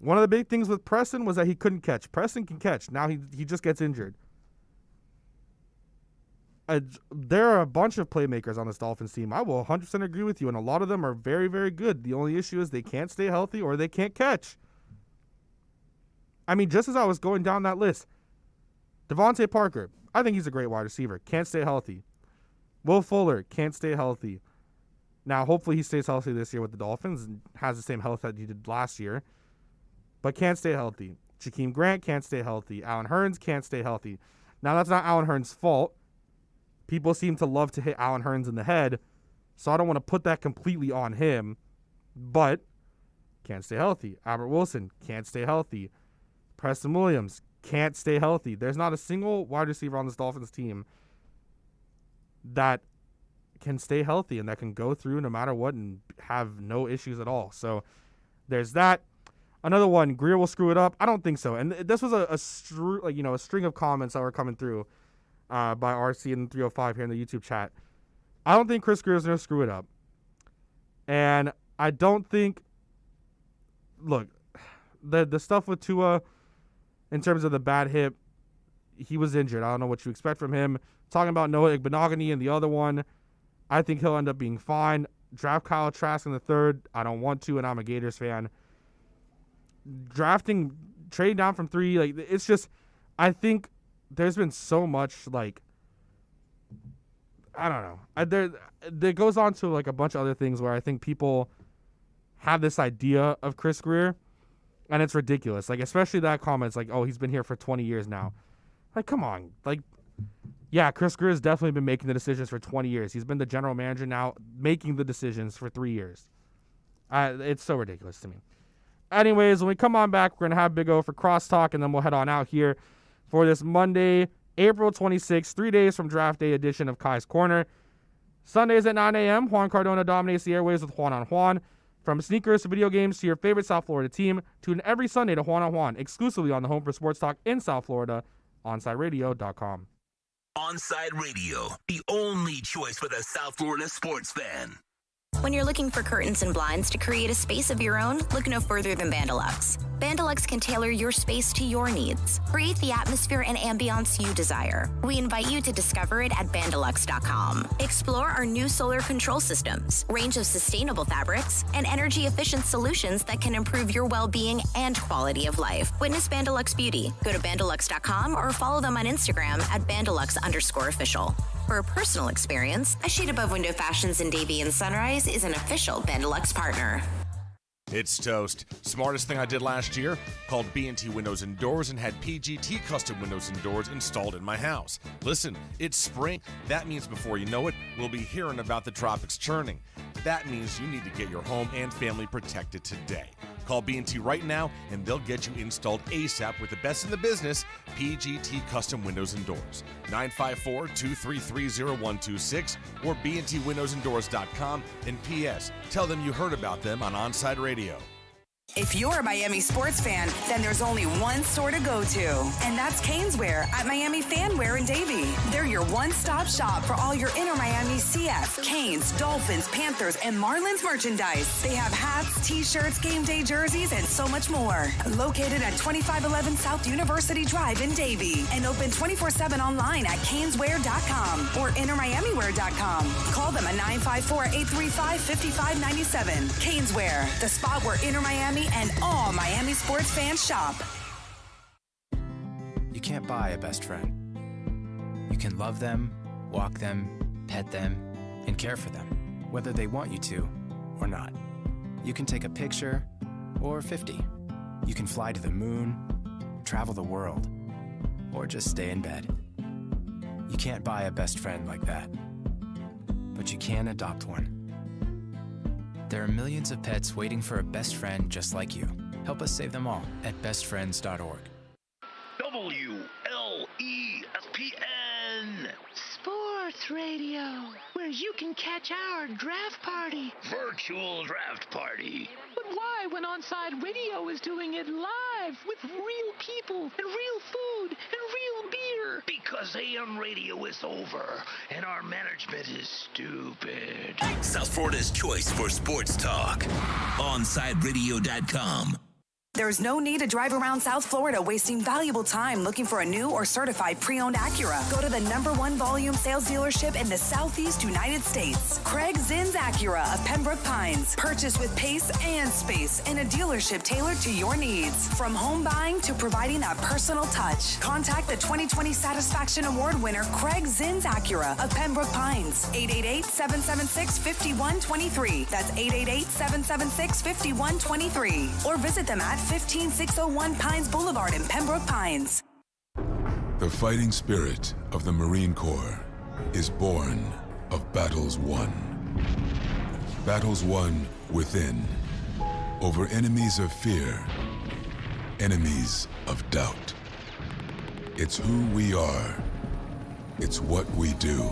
One of the big things with Preston was that he couldn't catch. Preston can catch. Now he just gets injured. There are a bunch of playmakers on this Dolphins team. I will 100% agree with you, and a lot of them are very, very good. The only issue is they can't stay healthy or they can't catch. I mean, just as I was going down that list, Devontae Parker, I think he's a great wide receiver. Can't stay healthy. Will Fuller can't stay healthy. Now, hopefully he stays healthy this year with the Dolphins and has the same health that he did last year, but can't stay healthy. Jakeem Grant can't stay healthy. Allen Hurns can't stay healthy. Now, that's not Allen Hurns' fault. People seem to love to hit Allen Hurns in the head, so I don't want to put that completely on him, but can't stay healthy. Albert Wilson can't stay healthy. Preston Williams can't stay healthy. There's not a single wide receiver on this Dolphins team that can stay healthy and that can go through no matter what and have no issues at all. So there's that. Another one, Greer will screw it up. I don't think so. And this was a string of comments that were coming through by RC and 305 here in the YouTube chat. I don't think Chris Greer is going to screw it up. And I don't think, look, the stuff with Tua in terms of the bad hip, he was injured. I don't know what you expect from him. Talking about Noah Igbenogany and the other one, I think he'll end up being fine. Draft Kyle Trask in the 3rd. I don't want to, and I'm a Gators fan. Trading down from 3, like, it's just, I think there's been so much, like, I don't know. There goes on to like a bunch of other things where I think people have this idea of Chris Greer, and it's ridiculous. Like, especially that comment, it's like, oh, he's been here for 20 years now. Like, come on. Like, yeah, Chris Greer has definitely been making the decisions for 20 years. He's been the general manager now, making the decisions for 3 years. It's so ridiculous to me. Anyways, when we come on back, we're going to have Big O for Crosstalk, and then we'll head on out here for this Monday, April 26th, 3 days from draft day edition of Kai's Corner. Sundays at 9 a.m., Juan Cardona dominates the airwaves with Juan on Juan. From sneakers to video games to your favorite South Florida team, tune every Sunday to Juan on Juan, exclusively on the home for sports talk in South Florida, OnsideRadio.com. Onside Radio, the only choice for the South Florida sports fan. When you're looking for curtains and blinds to create a space of your own, look no further than Bandalux. Bandalux can tailor your space to your needs. Create the atmosphere and ambiance you desire. We invite you to discover it at Bandalux.com. Explore our new solar control systems, range of sustainable fabrics, and energy-efficient solutions that can improve your well-being and quality of life. Witness Bandalux Beauty. Go to Bandalux.com or follow them on Instagram at Bandalux_official. For a personal experience, A Shade Above Window Fashions in Davie and Sunrise is an official Bandalux partner. It's toast. Smartest thing I did last year? Called B&T Windows and Doors and had PGT custom windows and doors installed in my house. Listen, it's spring. That means before you know it, we'll be hearing about the tropics churning. That means you need to get your home and family protected today. Call B&T right now and they'll get you installed ASAP with the best in the business, PGT Custom Windows and Doors. 954-233-0126 or bntwindowsanddoors.com. And P.S. Tell them you heard about them on Onside Radio. If you're a Miami sports fan, then there's only one store to go to, and that's Caneswear at Miami Fanwear in Davie. They're your one-stop shop for all your inner Miami CF, Canes, Dolphins, Panthers, and Marlins merchandise. They have hats, t-shirts, game day jerseys, and so much more. Located at 2511 South University Drive in Davie, and open 24/7 online at caneswear.com or innermiamiwear.com. Call them at 954-835-5597. Caneswear, the spot where inner Miami and all Miami sports fans shop. You can't buy a best friend. You can love them, walk them, pet them, and care for them, whether they want you to or not. You can take a picture or 50. You can fly to the moon, travel the world, or just stay in bed. You can't buy a best friend like that, but you can adopt one. There are millions of pets waiting for a best friend just like you. Help us save them all at bestfriends.org. WLESPN. Sports Radio, where you can catch our draft party. Virtual draft party. But why when Onside Radio is doing it live with real people and real food and real beer? Because AM radio is over and our management is stupid. South Florida's choice for sports talk. OnsideRadio.com. There's no need to drive around South Florida wasting valuable time looking for a new or certified pre-owned Acura. Go to the #1 volume sales dealership in the Southeast United States. Craig Zinn's Acura of Pembroke Pines. Purchase with pace and space in a dealership tailored to your needs. From home buying to providing that personal touch. Contact the 2020 Satisfaction Award winner Craig Zinn's Acura of Pembroke Pines. 888-776-5123. That's 888-776-5123. Or visit them at 15601 Pines Boulevard in Pembroke Pines. The fighting spirit of the Marine Corps is born of battles won. Battles won within, over enemies of fear, enemies of doubt. It's who we are. It's what we do.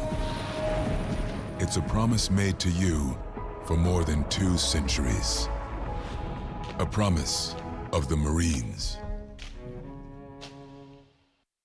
It's a promise made to you for more than 2 centuries. A promise of the Marines.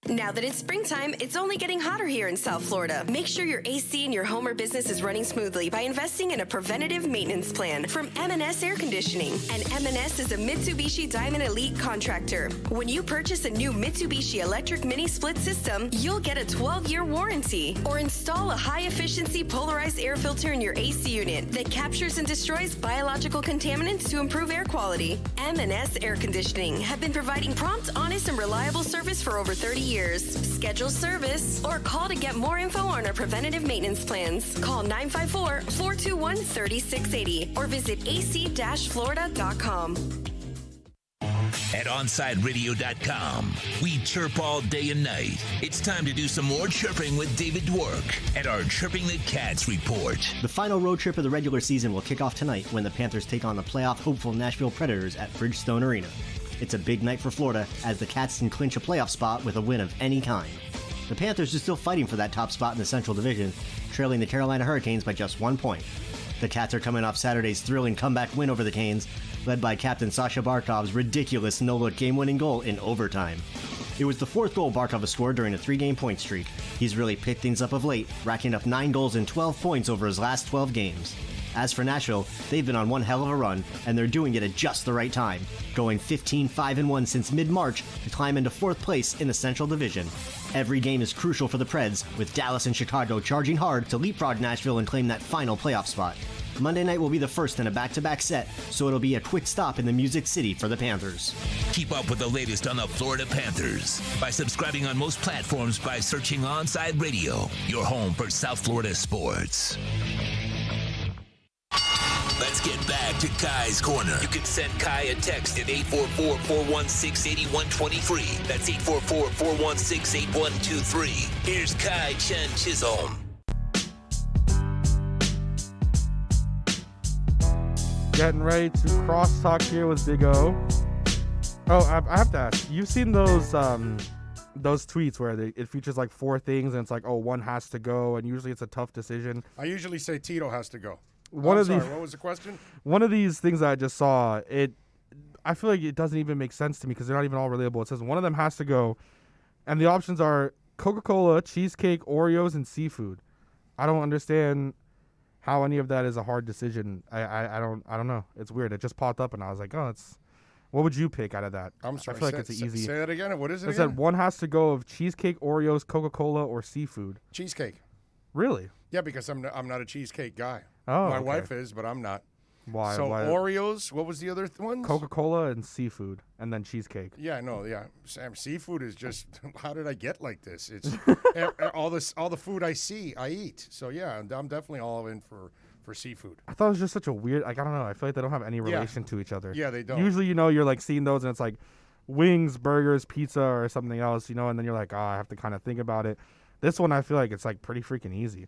Now that it's springtime, it's only getting hotter here in South Florida. Make sure your AC in your home or business is running smoothly by investing in a preventative maintenance plan from M&S Air Conditioning. And M&S is a Mitsubishi Diamond Elite contractor. When you purchase a new Mitsubishi electric mini split system, you'll get a 12-year warranty. Or install a high-efficiency polarized air filter in your AC unit that captures and destroys biological contaminants to improve air quality. M&S Air Conditioning have been providing prompt, honest, and reliable service for over 30 years. years. Schedule service or call to get more info on our preventative maintenance plans. Call 954-421-3680 or visit ac-florida.com. At OnsideRadio.com, we chirp all day and night. It's time to do some more chirping with David Dwork and our Chirping the Cats report. The final road trip of the regular season will kick off tonight when the Panthers take on the playoff hopeful Nashville Predators at Bridgestone Arena. It's a big night for Florida as the Cats can clinch a playoff spot with a win of any kind. The Panthers are still fighting for that top spot in the Central Division, trailing the Carolina Hurricanes by just 1 point. The Cats are coming off Saturday's thrilling comeback win over the Canes, led by captain Sasha Barkov's ridiculous no-look game-winning goal in overtime. It was the 4th goal Barkov has scored during a 3-game point streak. He's really picked things up of late, racking up 9 goals and 12 points over his last 12 games. As for Nashville, they've been on one hell of a run, and they're doing it at just the right time, going 15-5-1 since mid-March to climb into 4th place in the Central Division. Every game is crucial for the Preds, with Dallas and Chicago charging hard to leapfrog Nashville and claim that final playoff spot. Monday night will be the first in a back-to-back set, so it'll be a quick stop in the Music City for the Panthers. Keep up with the latest on the Florida Panthers by subscribing on most platforms by searching Onside Radio, your home for South Florida sports. Let's get back to Kai's Corner. You can send Kai a text at 844-416-8123. That's 844-416-8123. Here's Kai Chen Chisholm. Getting ready to crosstalk here with Big O. Oh, I have to ask. You've seen those tweets where it features like 4 things and it's like, oh, one has to go, and usually it's a tough decision. I usually say Tito has to go. What was the question? One of these things that I just saw, I feel like it doesn't even make sense to me because they're not even all relatable. It says one of them has to go, and the options are Coca-Cola, cheesecake, Oreos, and seafood. I don't understand how any of that is a hard decision. I don't know. It's weird. It just popped up, and I was like, oh, what would you pick out of that? I'm sorry. I feel like it's easy. Say that again. What is it? It said one has to go of cheesecake, Oreos, Coca-Cola, or seafood. Cheesecake. Really? Yeah, because I'm not a cheesecake guy. Oh, my okay. wife is, but I'm not. Why? So why? Oreos. What was the other ones? Coca-Cola and seafood, and then cheesecake. Yeah, I know. Yeah, Sam. Seafood is just. How did I get like this? It's all the food I see, I eat. So yeah, I'm definitely all in for seafood. I thought it was just such a weird. Like I don't know. I feel like they don't have any relation to each other. Yeah, they don't. Usually, you're like seeing those, and it's like wings, burgers, pizza, or something else. And then you're like, I have to kind of think about it. This one, I feel like it's like pretty freaking easy.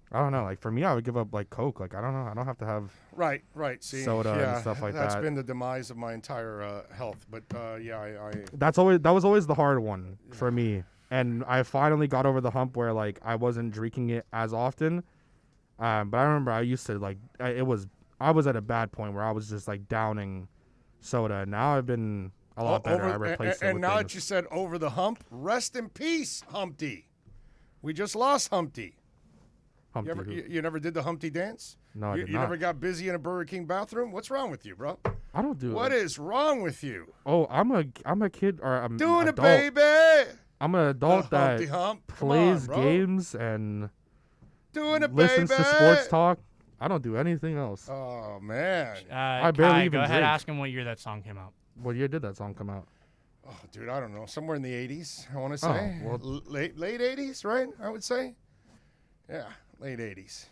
I don't know. Like for me, I would give up like Coke. Like I don't know. I don't have to have right. See, soda and stuff like that. That's been the demise of my entire health. But I that was always the hard one for me. And I finally got over the hump where like I wasn't drinking it as often. But I remember I used to like I was at a bad point where I was just like downing soda. And now I've been a lot better. I replaced it with and now things. that you said over the hump, rest in peace, Humpty. We just lost Humpty. You never did the Humpty dance? No, I did You not. never got busy in a Burger King bathroom? What's wrong with you, bro? I don't do it. What is wrong with you? Oh, I'm a kid or I'm doing adult. it, baby. I'm an adult that plays on, games and doing it, listens baby. to sports talk. I don't do anything else. Oh man. I barely Kai, even go ahead. drink. Ask him what year that song came out. What year did that song come out? Oh, dude, I don't know. Somewhere in the 80s, I want to say. Oh, well, late 80s, right? I would say. Yeah, late 80s.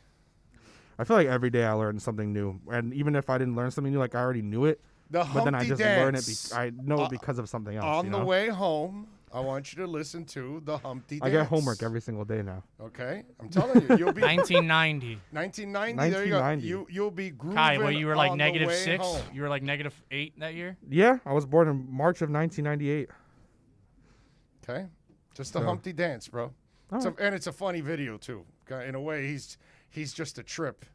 I feel like every day I learn something new, and even if I didn't learn something new, like I already knew it. But then I just learn it. dance. I know it because of something else. On the way home, I want you to listen to the Humpty Dance. I get homework every single day now. Okay, I'm telling you, you'll be 1990. 1990. There you go. You'll be grooving. Kai, well, you were like on the way -6. home. You were like -8 that year. Yeah, I was born in March of 1998. Okay, just the Humpty Dance, bro. And it's a funny video too. In a way, he's just a trip.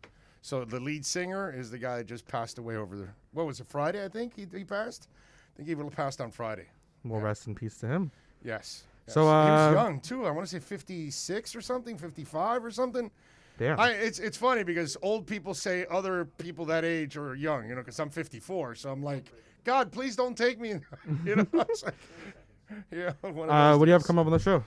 So the lead singer is the guy that just passed away over there. What was it, Friday, I think he passed? I think he passed on Friday. Well, rest in peace to him. Yes. So he was young, too. I want to say 56 or something, 55 or something. Damn. It's funny because old people say other people that age are young, because I'm 54. So I'm like, God, please don't take me. It's like, what do you have come up on the show?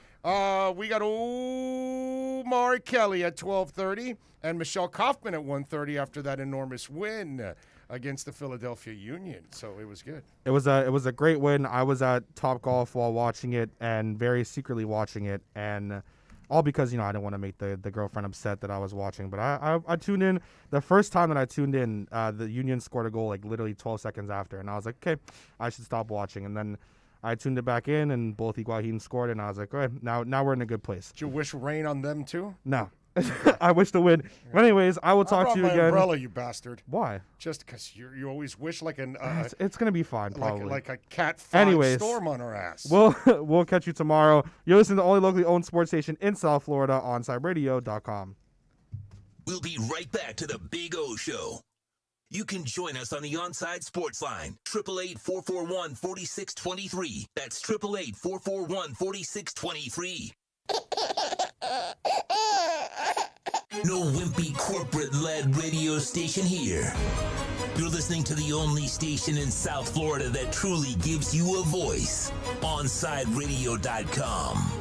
We got Omar Kelly at 12:30 and Michelle Kaufman at 1:30 after that enormous win against the Philadelphia Union, so it was good. It was a great win. I was at Topgolf while watching it and very secretly watching it, and all because, I didn't want to make the girlfriend upset that I was watching. But I tuned in. The first time that I tuned in, the Union scored a goal like literally 12 seconds after, and I was like, okay, I should stop watching. And then I tuned it back in, and both Higuain scored, and I was like, all right, now we're in a good place. Did you wish rain on them too? No. I wish to win. But anyways, I will talk to you my again. Umbrella, you bastard. Why? Just because you always wish like an it's gonna be fine, probably. like a Cat 5 Anyways, storm on our ass. We'll catch you tomorrow. You're listening to the only locally owned sports station in South Florida, OnSideRadio.com. We'll be right back to the Big O Show. You can join us on the Onside Sports Line, 888-441-4623. That's 888-441-4623. No wimpy corporate-led radio station here. You're listening to the only station in South Florida that truly gives you a voice. OnSideRadio.com.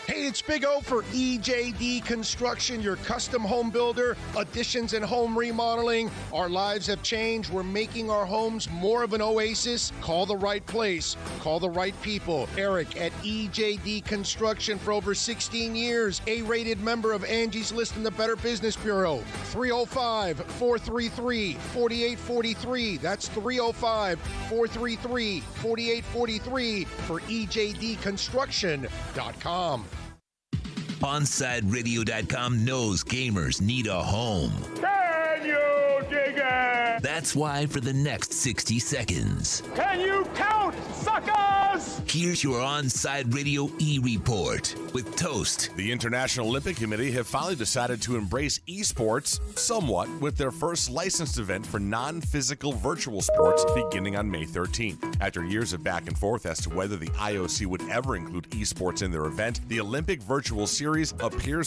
Hey, it's Big O for EJD Construction, your custom home builder, additions and home remodeling. Our lives have changed. We're making our homes more of an oasis. Call the right place. Call the right people. Eric at EJD Construction for over 16 years. A-rated member of Angie's List in the Better Business Bureau. 305-433-4843. That's 305-433-4843 for EJDConstruction.com. OnSideRadio.com knows gamers need a home. Can you dig it? That's why for the next 60 seconds, Can you count, suckers? here's your Onside Radio E-Report with Toast. The International Olympic Committee have finally decided to embrace esports somewhat with their first licensed event for non-physical virtual sports beginning on May 13th. After years of back and forth as to whether the IOC would ever include esports in their event, the Olympic Virtual Series appears